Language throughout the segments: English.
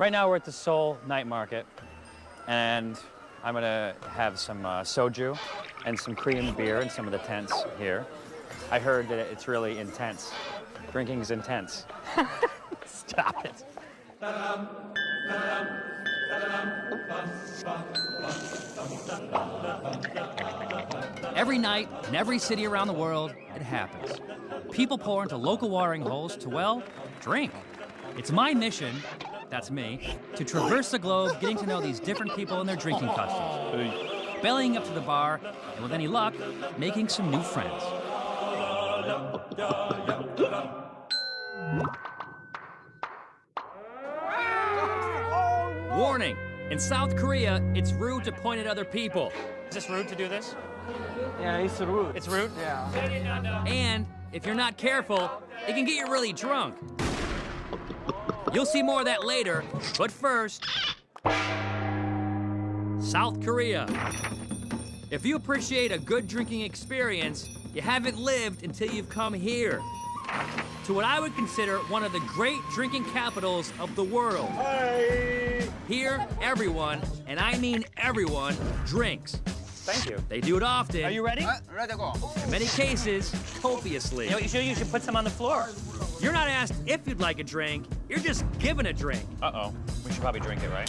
Right now we're at the Seoul night market, and I'm gonna have some soju and some Korean beer in some of the tents here. I heard that it's really intense. Drinking's intense. Stop it. Every night, in every city around the world, it happens. People pour into local watering holes to, well, drink. It's my mission, that's me, to traverse the globe, getting to know these different people and their drinking customs. Bellying up to the bar, and with any luck, making some new friends. Warning! In South Korea, it's rude to point at other people. Is this rude to do this? Yeah, it's rude. It's rude? Yeah. And if you're not careful, it can get you really drunk. You'll see more of that later, but first, South Korea. If you appreciate a good drinking experience, you haven't lived until you've come here, to what I would consider one of the great drinking capitals of the world. Hey. Here, everyone, and I mean everyone, drinks. Thank you. They do it often. Are you ready? Ready to go. In many cases, copiously. You know what you should put some on the floor. You're not asked if you'd like a drink, you're just given a drink. Uh-oh. We should probably drink it, right?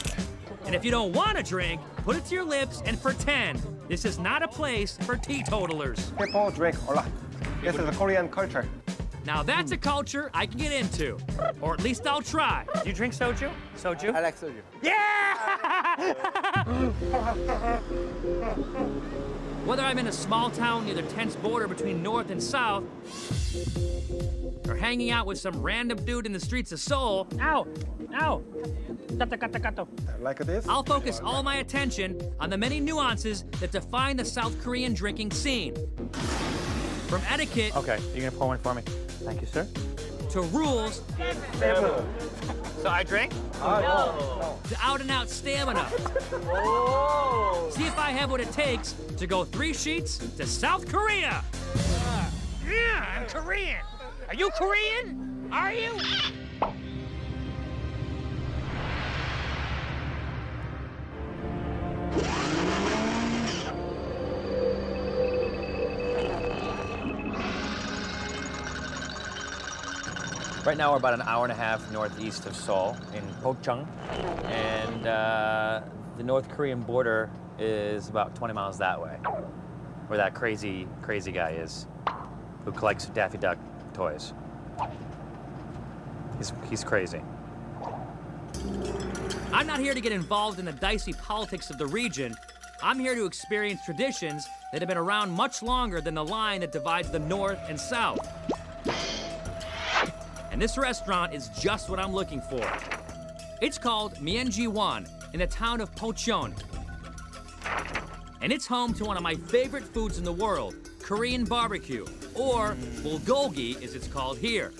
And if you don't want a drink, put it to your lips and pretend. This is not a place for teetotalers. People drink a lot. This is a Korean culture. Now that's a culture I can get into, or at least I'll try. You drink soju? Soju? I like soju. Yeah! Whether I'm in a small town near the tense border between North and South, or hanging out with some random dude in the streets of Seoul, Ow! Ow! Kato. Like this. I'll focus all my attention on the many nuances that define the South Korean drinking scene. From etiquette Okay, you gonna pour one for me? Thank you, sir. to rules So I drink? to out-and-out stamina. See if I have what it takes to go 3 sheets to South Korea. Yeah, I'm Korean. Are you Korean? Are you? Right now we're about an hour and a half northeast of Seoul in Pocheon, and the North Korean border is about 20 miles that way, where that crazy guy is, who collects Daffy Duck toys. He's crazy. I'm not here to get involved in the dicey politics of the region. I'm here to experience traditions that have been around much longer than the line that divides the North and South. And this restaurant is just what I'm looking for. It's called Myeonji-won in the town of Pocheon. And it's home to one of my favorite foods in the world, Korean barbecue, or bulgogi as it's called here.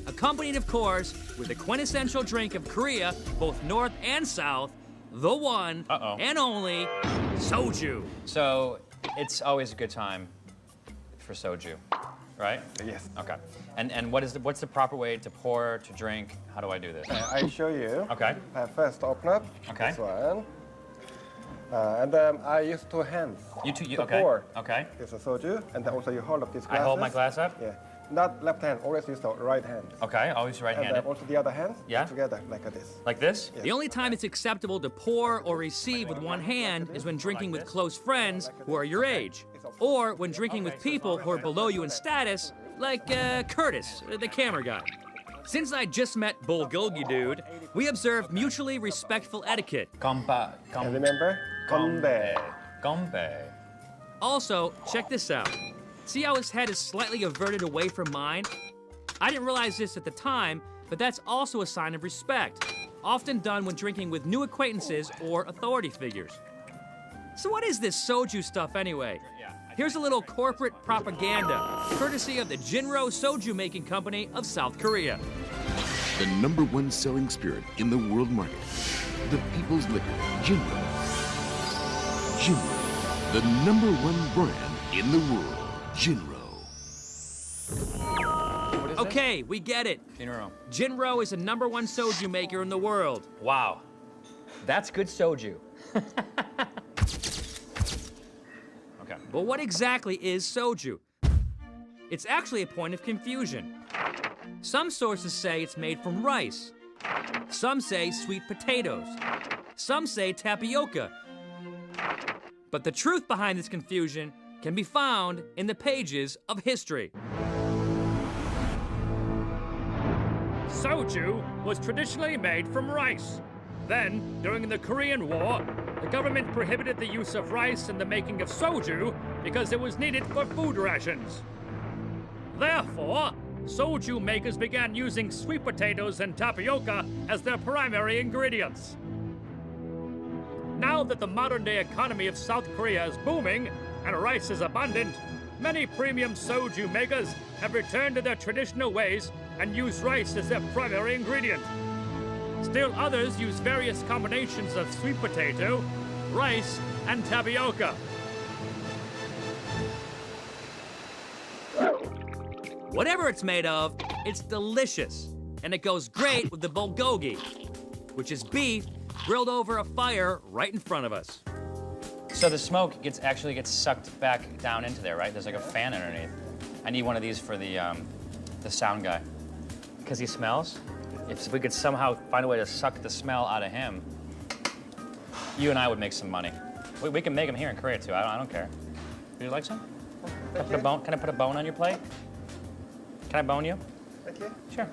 Accompanied, of course, with the quintessential drink of Korea, both North and South, the one and only soju. So it's always a good time for soju, right? Yes. Okay. And what's the proper way to pour, to drink? How do I do this? I show you. Okay. First open up. Okay. This one. And I use 2 hands. To Okay. pour. Okay. This is soju, and then also you hold up this I glass. hold my glass up? Yeah. Not left hand, always use the right hand. Okay, always And right-handed. also the other hand. Yeah. Together like this. Like this? The only time it's acceptable to pour or receive with one hand is when drinking with close friends who are your age, or when drinking with people who are below you in status, like Curtis, the camera guy. Since I just met Bulgogi Dude, we observed mutually respectful etiquette. Gomba. And remember, 건배. Gombe. Also, check this out. See how his head is slightly averted away from mine? I didn't realize this at the time, but that's also a sign of respect, often done when drinking with new acquaintances or authority figures. So what is this soju stuff anyway? Here's a little corporate propaganda, courtesy of the Jinro Soju Making Company of South Korea. The #1 selling spirit in the world market. The people's liquor, Jinro. Jinro, the #1 brand in the world. Jinro. What is Okay, we get it. it? Jinro. Jinro is the #1 soju maker in the world. Wow. That's good soju. Okay. But what exactly is soju? It's actually a point of confusion. Some sources say it's made from rice. Some say sweet potatoes. Some say tapioca. But the truth behind this confusion can be found in the pages of history. Soju was traditionally made from rice. Then, during the Korean War, the government prohibited the use of rice in the making of soju because it was needed for food rations. Therefore, soju makers began using sweet potatoes and tapioca as their primary ingredients. Now that the modern-day economy of South Korea is booming and rice is abundant, many premium soju makers have returned to their traditional ways and use rice as their primary ingredient. Still others use various combinations of sweet potato, rice, and tapioca. Whatever it's made of, it's delicious. And it goes great with the bulgogi, which is beef grilled over a fire right in front of us. So the smoke actually gets sucked back down into there, right? There's like a fan underneath. I need one of these for the sound guy. Because he smells. If we could somehow find a way to suck the smell out of him, you and I would make some money. We can make them here in Korea too. I don't care. Would you like some? Can I put a bone on your plate? Can I bone you? Thank you. Sure.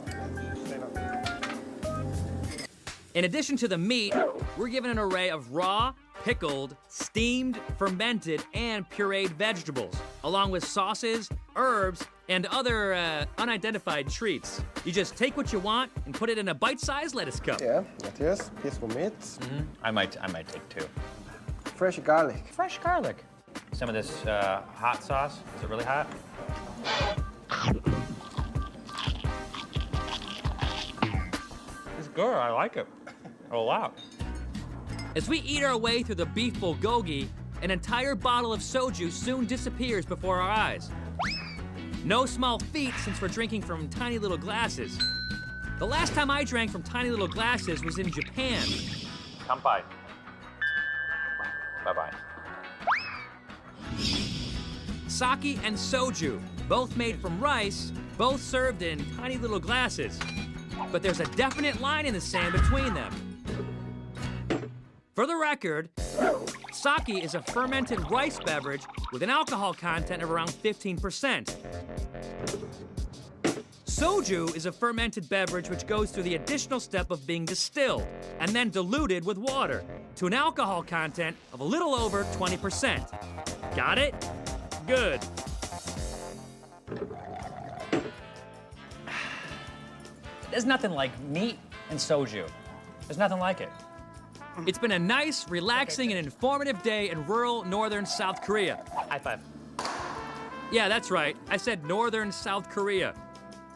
In addition to the meat, we're given an array of raw, pickled, steamed, fermented, and pureed vegetables, along with sauces, herbs, and other unidentified treats. You just take what you want and put it in a bite-sized lettuce cup. Yeah, that is. Peaceful meat. I might take two. Fresh garlic. Fresh garlic. Some of this hot sauce. Is it really hot? It's good. I like it a lot. As we eat our way through the beef bulgogi, an entire bottle of soju soon disappears before our eyes. No small feat since we're drinking from tiny little glasses. The last time I drank from tiny little glasses was in Japan. Kanpai. Bye-bye. Sake and soju, both made from rice, both served in tiny little glasses. But there's a definite line in the sand between them. For the record, sake is a fermented rice beverage with an alcohol content of around 15%. Soju is a fermented beverage which goes through the additional step of being distilled and then diluted with water to an alcohol content of a little over 20%. Got it? Good. There's nothing like meat and soju. There's nothing like it. It's been a nice, relaxing, and informative day in rural northern South Korea. High five. Yeah, that's right. I said northern South Korea.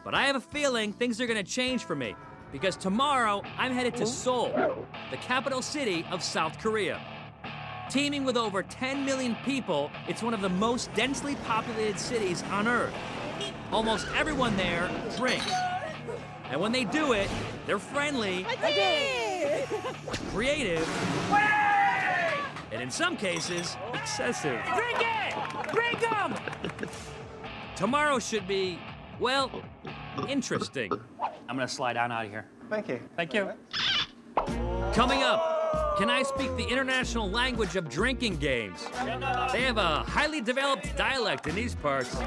But I have a feeling things are gonna change for me because tomorrow I'm headed to Seoul, the capital city of South Korea. Teeming with over 10 million people, it's one of the most densely populated cities on Earth. Almost everyone there drinks. And when they do it, they're friendly, creative, and in some cases, excessive. Drink it! Drink 'em! Tomorrow should be, well, interesting. I'm gonna slide on out of here. Thank you. Thank you. Coming up, can I speak the international language of drinking games? They have a highly developed dialect in these parts.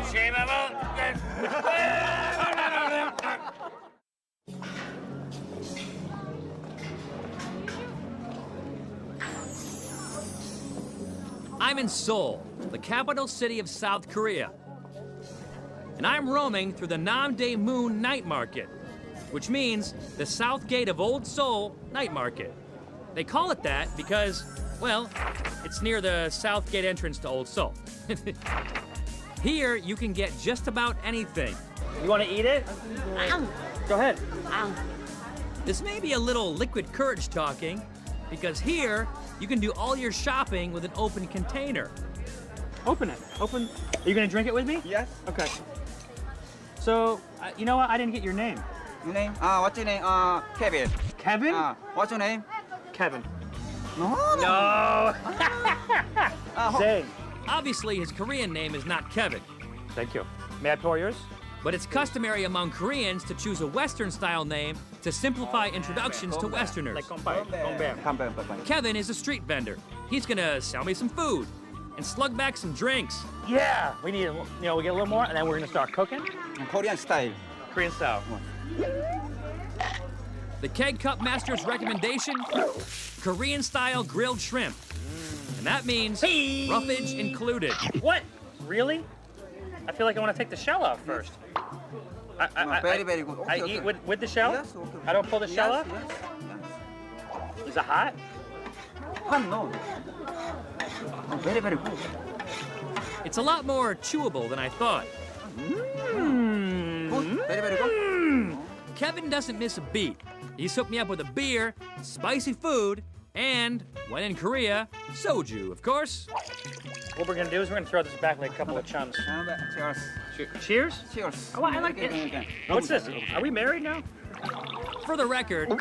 I'm in Seoul, the capital city of South Korea. And I'm roaming through the Namdaemun Night Market, which means the South Gate of Old Seoul Night Market. They call it that because, well, it's near the South Gate entrance to Old Seoul. Here, you can get just about anything. You wanna eat it? Go ahead. This may be a little liquid courage talking, because here, you can do all your shopping with an open container. Open it. Open. Are you gonna drink it with me? Yes. Okay. So, you know what? I didn't get your name. Your name? What's your name? Kevin. Kevin? What's your name? Kevin. No. Zane. Obviously, his Korean name is not Kevin, Thank you. May I pour yours? but it's customary among Koreans to choose a Western-style name to simplify introductions to Westerners. Like compare. Kevin is a street vendor. He's gonna sell me some food and slug back some drinks. Yeah, we need, we get a little more, and then we're gonna start cooking. Korean style. Korean style. The Keg Cup Master's recommendation, Korean-style grilled shrimp. And that means roughage included. What? Really? I feel like I want to take the shell off first. Very, very good. I Okay, eat okay. with the shell? Yes, okay. I don't pull the shell off? Yes. Is it hot? Hot, no. Very, very good. It's a lot more chewable than I thought. Good. Very, very good. Kevin doesn't miss a beat. He's hooked me up with a beer, spicy food, and, when in Korea, soju, of course. What we're gonna do is we're gonna throw this back like a couple of chums. Cheers. Cheers? Cheers. Oh, I like it. What's this? Are we married now? For the record,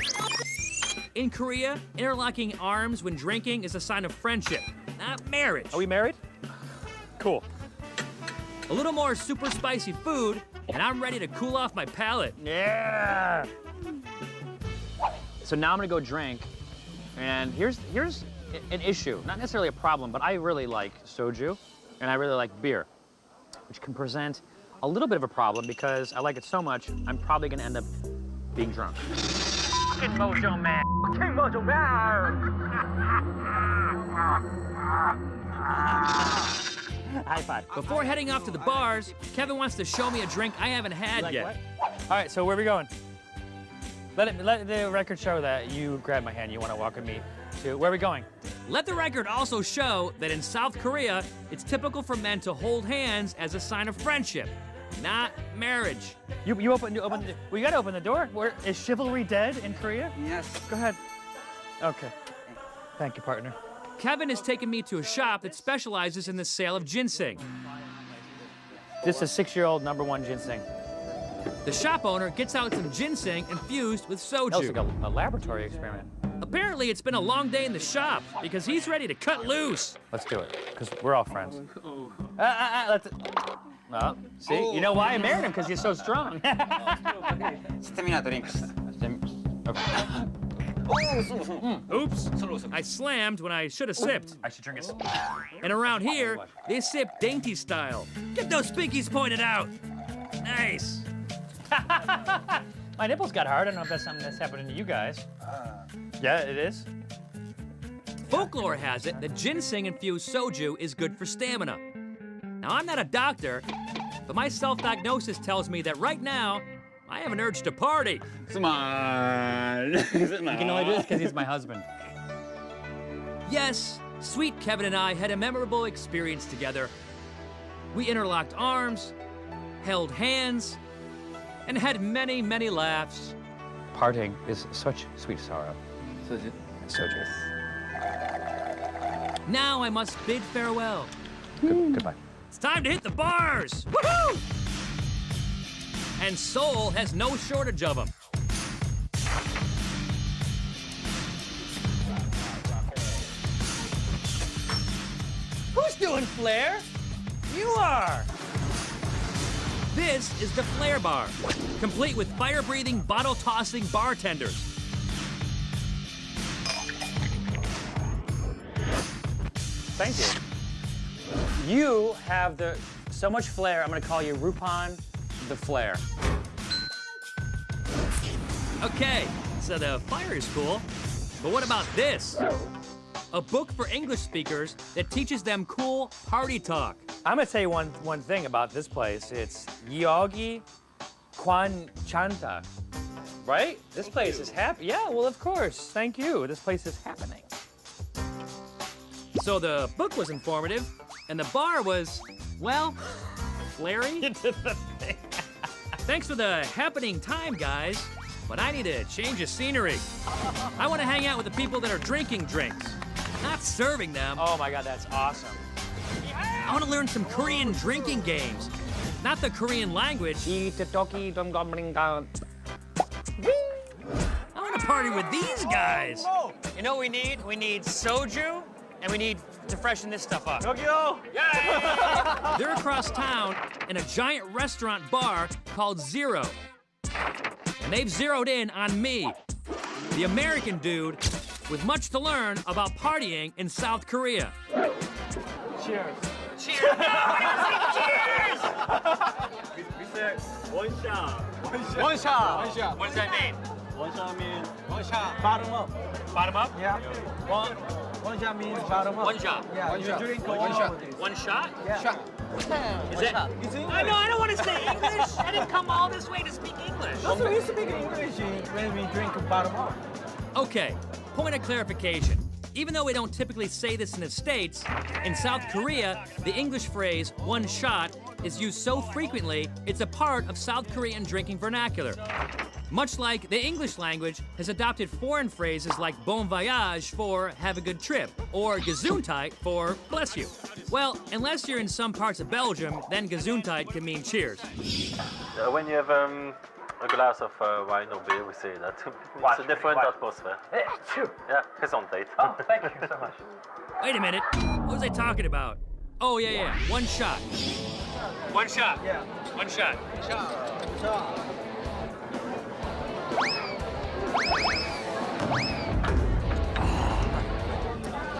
in Korea, interlocking arms when drinking is a sign of friendship, not marriage. Are we married? Cool. A little more super spicy food, and I'm ready to cool off my palate. Yeah. So now I'm gonna go drink, and here's an issue. Not necessarily a problem, but I really like soju, and I really like beer, which can present a little bit of a problem because I like it so much, I'm probably gonna end up being drunk. Fucking Mojo Man. Fucking Mojo Man. High five. Before heading off to the bars, Kevin wants to show me a drink I haven't had Like yet. what? All right, so where are we going? Let the record show that you grabbed my hand. You want to walk with me to where are we going? Let the record also show that in South Korea, it's typical for men to hold hands as a sign of friendship, not marriage. You open. Well, you gotta open the door. Where is chivalry dead in Korea? Yes. Go ahead. Okay. Thank you, partner. Kevin has taken me to a shop that specializes in the sale of ginseng. This is 6-year-old #1 ginseng. The shop owner gets out some ginseng infused with That looks soju. like a laboratory experiment. Apparently, it's been a long day in the shop because he's ready to cut loose. Let's do it, because we're all friends. Let's. Well, see, you know why I married him? Because he's so strong. Stamina drinks. Okay. Oops, I slammed when I should have sipped. I should drink it. And around here, they sip dainty style. Get those pinkies pointed out. Nice. My nipples got hard. I don't know if that's something that's happening to you guys. Yeah, it is. Folklore has it that ginseng-infused soju is good for stamina. Now, I'm not a doctor, but my self-diagnosis tells me that right now, I have an urge to party. Smile. You can only do this because he's my husband. Yes, sweet Kevin and I had a memorable experience together. We interlocked arms, held hands, and had many, many laughs. Parting is such sweet sorrow. Soju. Now I must bid farewell. Goodbye. It's time to hit the bars! Woohoo! And Seoul has no shortage of them. Who's doing flair? You are. This is the Flair Bar, complete with fire-breathing, bottle-tossing bartenders. Thank you. You have so much flair. I'm gonna call you Rupon the Flair. Okay, so the fire is cool, but what about this? A book for English speakers that teaches them cool party talk. I'm gonna tell you one thing about this place. It's Yogi Kwan Chanta, right? This place is happy. Yeah, well, of course. Thank you. This place is happening. So the book was informative, and the bar was, well, flary. Thanks for the happening time, guys, but I need a change of scenery. I want to hang out with the people that are drinking drinks, not serving them. Oh my God, that's awesome. I want to learn some Korean drinking games. not the Korean language. I want to party with these guys. You know what we need? We need soju, and we need to freshen this stuff up. They're across town in a giant restaurant bar called Zero. And they've zeroed in on me, the American dude with much to learn about partying in South Korea. Cheers. Cheers! We said one shot. One shot. One shot. What does that mean? One shot means One shot. bottom up. Bottom up? Yeah. One, One shot means bottom up. one shot. Yeah, One you shot. drink One along shot. with this. One shot? Yeah. Shot. Is it? It's English. I know, I don't want to say English. I didn't come all this way to speak English. That's what we speak English when we drink bottom up. Okay, point of clarification. Even though we don't typically say this in the States, in South Korea, the English phrase, one shot, is used so frequently, it's a part of South Korean drinking vernacular. Much like the English language has adopted foreign phrases like bon voyage for have a good trip, or gesundheit for bless you. Well, unless you're in some parts of Belgium, then gesundheit can mean cheers. When you have a glass of wine or beer, we say that. It's a different atmosphere. Yeah, gesundheit. Oh, thank you so much. Wait a minute, what was I talking about? Oh, yeah, one shot. One shot. Yeah. One shot. Shot.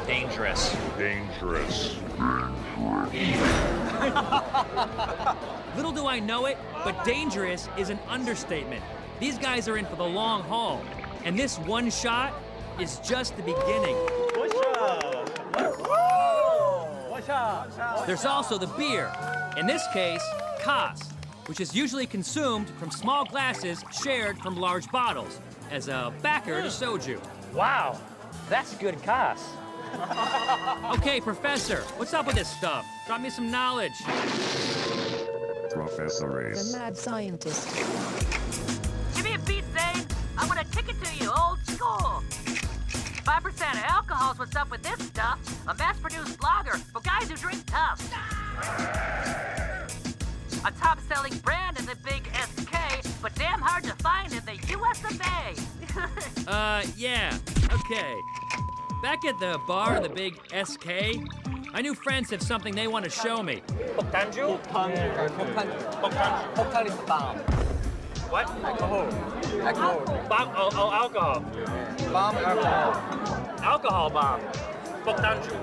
Dangerous. Little do I know it, but dangerous is an understatement. These guys are in for the long haul, and this one shot is just the beginning. One shot. One shot. There's also the beer, in this case, Kaas, which is usually consumed from small glasses shared from large bottles, as a backer to soju. Wow, that's good Kaas. Okay, Professor, what's up with this stuff? Drop me some knowledge. The mad scientist. Give me a beat, Zane. I'm gonna kick it to you, old school. 5% of alcohol's what's up with this stuff. A mass-produced lager for guys who drink tough. A top-selling brand in the big SK, but damn hard to find in the US of A. Yeah, okay. Back at the bar in the big SK, my new friends have something they want to show me. Boktanju? Poktan is bomb. What? Alcohol. Bomb, oh, alcohol. Bomb alcohol. Alcohol bomb. Boktanju.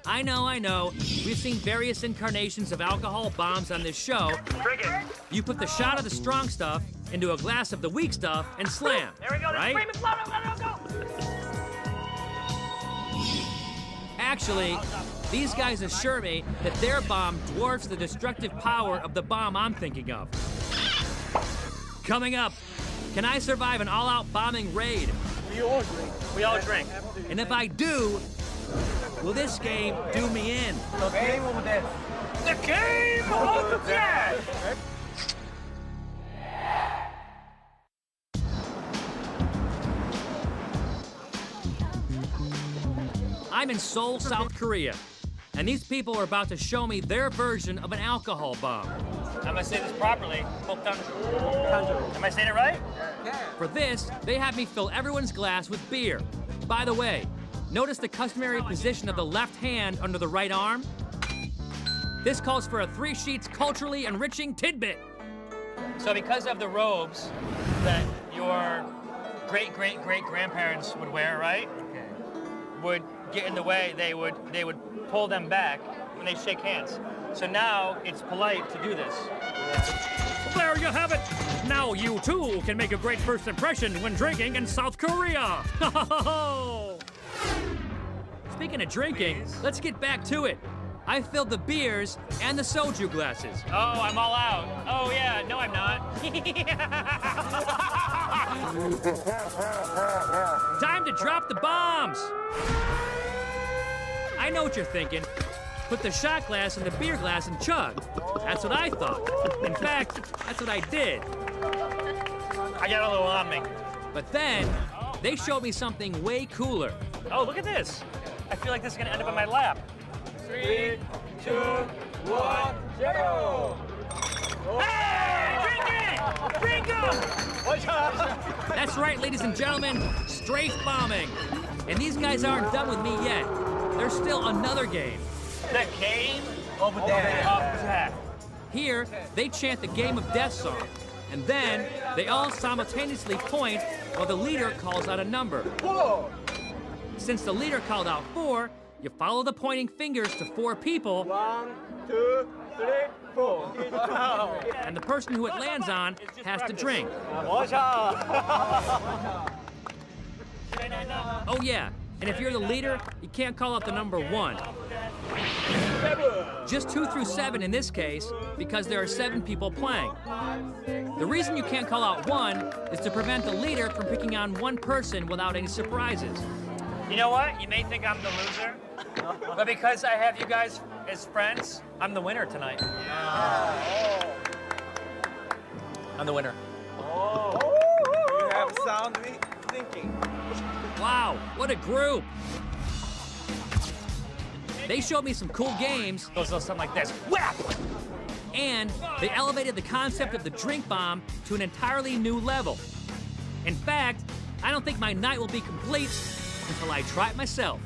I know. We've seen various incarnations of alcohol bombs on this show. Drink it. You put the shot of the strong stuff into a glass of the weak stuff and slam. There we go, right? screaming flower, let it go. Actually, these guys assure me that their bomb dwarfs the destructive power of the bomb I'm thinking of. Coming up, can I survive an all-out bombing raid? We all drink. We all drink. And if I do, will this game do me in? The game of death. The game of death! I'm in Seoul, South Korea, and these people are about to show me their version of an alcohol bomb. I'm gonna say this properly. Boktanju. Am I saying it right? For this, they have me fill everyone's glass with beer. By the way, notice the customary position of the left hand under the right arm? This calls for a 3 sheets culturally enriching tidbit. So because of the robes that your great-great-great-grandparents would wear, right? Would get in the way, they would pull them back when they shake hands. So now it's polite to do this. There you have it. Now you too can make a great first impression when drinking in South Korea. Speaking of drinking, let's get back to it. I filled the beers and the soju glasses. Oh, I'm all out. Oh yeah, no I'm not. Time to drop the bombs. I know what you're thinking. Put the shot glass in the beer glass and chug. That's what I thought. In fact, that's what I did. I got a little on me. But then, they showed me something way cooler. Oh, look at this. I feel like this is gonna end up in my lap. 3, 2, 1, 0. Hey, drink it! That's right, ladies and gentlemen, strafe bombing. And these guys aren't done with me yet. There's still another game. The game of death. Here, they chant the Game of Death song, and then they all simultaneously point while the leader calls out a number. 4. Since the leader called out 4, you follow the pointing fingers to 4 people, 1, 2, 3, 4. and the person who it lands on has to drink. Oh yeah, and if you're the leader, you can't call out the number 1. Just 2 through 7 in this case, because there are 7 people playing. The reason you can't call out 1 is to prevent the leader from picking on one person without any surprises. You know what? You may think I'm the loser, but because I have you guys as friends, I'm the winner tonight. I'm the winner. You have sound thinking. Wow, what a group! They showed me some cool games. Goes something like this. Whap! And they elevated the concept of the drink bomb to an entirely new level. In fact, I don't think my night will be complete until I try it myself.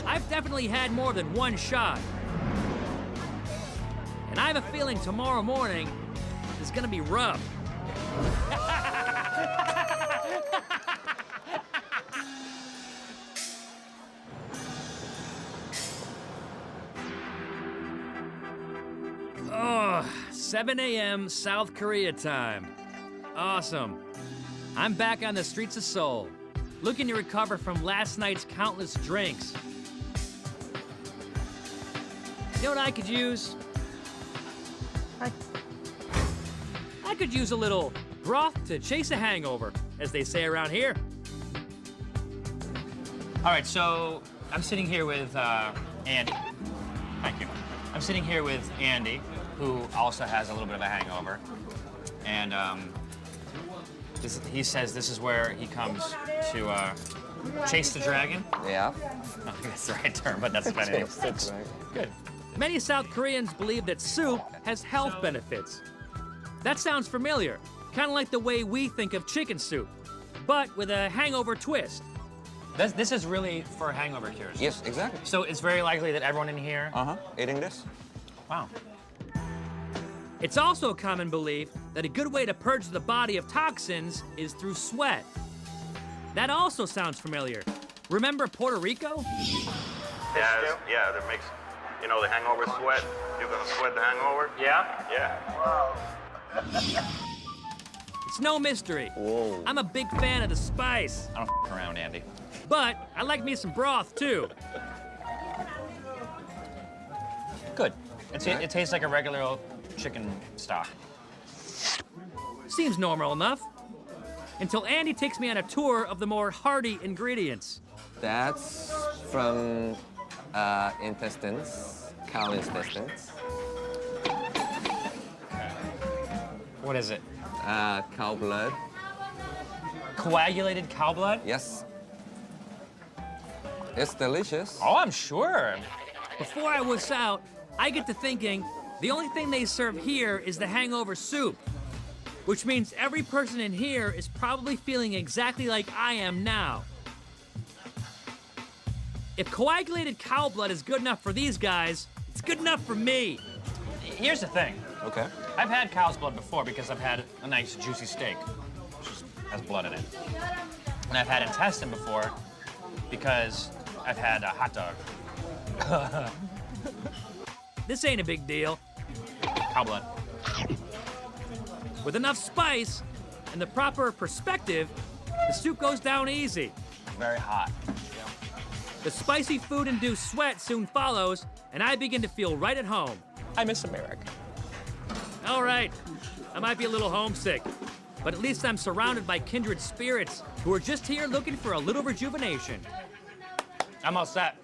I've definitely had more than one shot. And I have a feeling tomorrow morning is gonna be rough. Oh, 7 a.m. South Korea time. Awesome. I'm back on the streets of Seoul, looking to recover from last night's countless drinks. You know what I could use? I could use a little broth to chase a hangover, as they say around here. All right, so I'm sitting here with Andy. Thank you. I'm sitting here with Andy, who also has a little bit of a hangover. And he says this is where he comes to chase the dragon. Yeah. I don't think that's the right term, but that's about it. Good. Many South Koreans believe that soup has health benefits. That sounds familiar, kind of like the way we think of chicken soup, but with a hangover twist. This is really for hangover cures. Yes, exactly. So it's very likely that everyone in here... Eating this. Wow. It's also a common belief that a good way to purge the body of toxins is through sweat. That also sounds familiar. Remember Puerto Rico? Yeah, that makes, you know, the hangover sweat. You're gonna sweat the hangover? Yeah? Yeah. It's no mystery. Whoa. I'm a big fan of the spice. I don't f around, Andy. But I like me some broth, too. Good. It tastes like a regular old chicken stock. Seems normal enough. Until Andy takes me on a tour of the more hearty ingredients. That's from intestines, cow intestines. What is it? Cow blood. Coagulated cow blood? Yes. It's delicious. Oh, I'm sure. Before I was out, I get to thinking the only thing they serve here is the hangover soup, which means every person in here is probably feeling exactly like I am now. If coagulated cow blood is good enough for these guys, it's good enough for me. Here's the thing. Okay. I've had cow's blood before because I've had a nice juicy steak, which has blood in it. And I've had intestine before because I've had a hot dog. This ain't a big deal. Cow blood. With enough spice and the proper perspective, the soup goes down easy. Very hot. The spicy food-induced sweat soon follows, and I begin to feel right at home. I miss America. All right, I might be a little homesick, but at least I'm surrounded by kindred spirits who are just here looking for a little rejuvenation. I'm all set.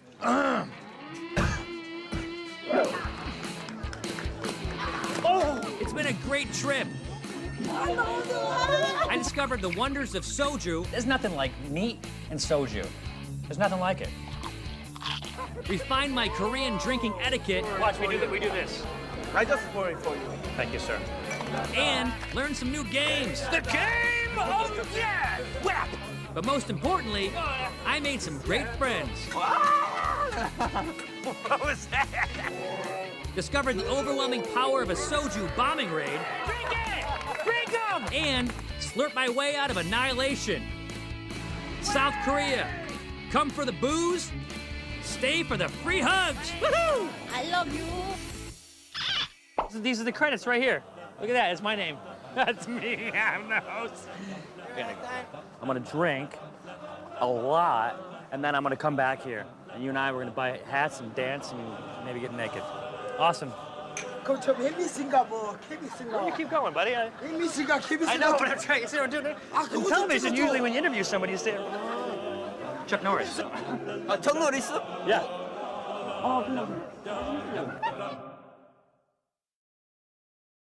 It's been a great trip. I discovered the wonders of soju. There's nothing like meat and soju. There's nothing like it. refine my Korean drinking etiquette. Watch, we do this. I just pour it for you. Thank you, sir. And learn some new games. The game of death! Whap! But most importantly, I made some great friends. What was that? Discovered the overwhelming power of a soju bombing raid. Drink it! Drink 'em! And slurp my way out of annihilation. South Korea, come for the booze, stay for the free hugs. Woohoo! I love you. These are the credits right here. Look at that, it's my name. That's me. I'm the host. I'm gonna drink a lot, and then I'm gonna come back here. And you and I, we're gonna buy hats and dance and maybe get naked. Awesome. Coach, hit me Singapore. Hit me Singapore. You keep going, buddy. Hit me Singapore. Hit me I Singapore. know, but I'm trying. You see what I'm doing? In television, usually when you interview somebody, you say, Chuck Norris. Chuck Norris? Yeah. Oh, good.